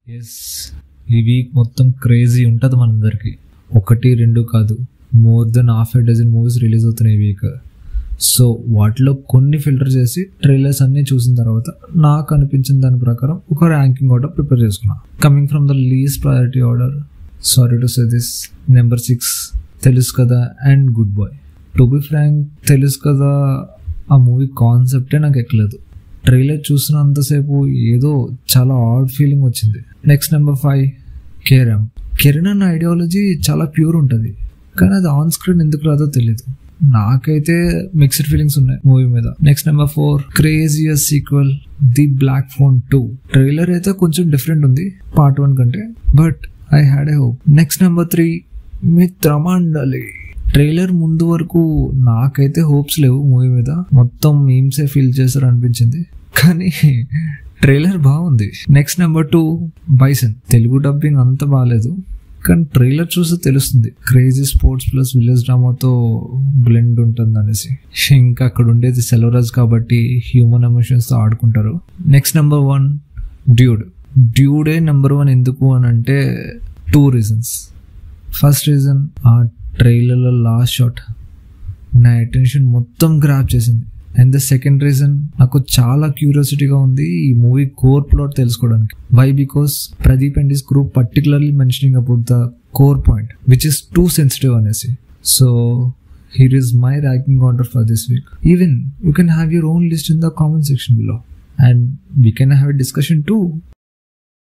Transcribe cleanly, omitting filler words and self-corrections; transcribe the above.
Yes, ఈ week మొత్తం crazy ఉంటుంది మనందరికి. 1-2 కాదు, more than half a dozen movies release అవుతున్నాయి ఈ వీక్. సో వాటిలో కొన్ని ఫిల్టర్ చేసి ట్రైలర్స్ అన్నీ చూసిన తర్వాత నాకు అనిపించిన దాని ప్రకారం ఒక ర్యాంకింగ్ ఆర్డర్ ప్రిపేర్ చేసుకున్నా. Coming from the least priority order, sorry to say this, number 6 తెలుసు కదా and good boy. To be frank, తెలుసు కదా ఆ మూవీ కాన్సెప్టే నాకు ఎక్కలేదు. ట్రైలర్ చూసినంతసేపు ఏదో చాలా ఆడ్ ఫీలింగ్ వచ్చింది. Next number 5 Keram. కిరణ్ అన్న ఐడియాలజీ చాలా ప్యూర్ ఉంటుంది, కానీ అది ఆన్ స్క్రీన్ ఎందుకు రాదో తెలీదు. నాకైతే మిక్స్డ్ ఫీలింగ్స్ ఉన్నాయి మూవీ మీద. Next number 4 craziest sequel, the Black Phone 2. Trailer అయితే కొంచెం డిఫరెంట్ ఉంది పార్ట్ 1 కంటే, but I had a hope. Next number 3 Mitramandali. Trailer ముందు వరకు నాకైతే హోప్స్ లేవు మూవీ మీద, మొత్తం మీమ్సే ఫీల్ చేశారు అనిపించింది, కానీ ట్రైలర్ బాగుంది. Next number 2 Bison. Telugu dubbing అంత బాగాలేదు, కానీ ట్రైలర్ చూస్తే తెలుస్తుంది క్రేజీ స్పోర్ట్స్ ప్లస్ విలేజ్ డ్రామాతో బ్లెండ్ ఉంటుంది అనేసి. ఇంకా అక్కడ ఉండేది సెల్వరాజ్ కాబట్టి హ్యూమన్ ఎమోషన్స్ తో ఆడుకుంటారు. Next number 1 Dude. డ్యూడే నెంబర్ 1 ఎందుకు అని అంటే 2 రీజన్స్. ఫస్ట్ రీజన్, ఆ ట్రైలర్లో లాస్ట్ షాట్ నా అటెన్షన్ మొత్తం గ్రాప్ చేసింది. అండ్ ద సెకండ్ రీజన్, నాకు చాలా క్యూరియాసిటీగా ఉంది ఈ మూవీ కోర్ ప్లాట్ తెలుసుకోవడానికి. Why? Because Pradeep and his group particularly mentioning about the core point which is too sensitive అనేసి. So here is my ranking order for this week. Even you can have your own list in the comment section below and we can have a discussion too.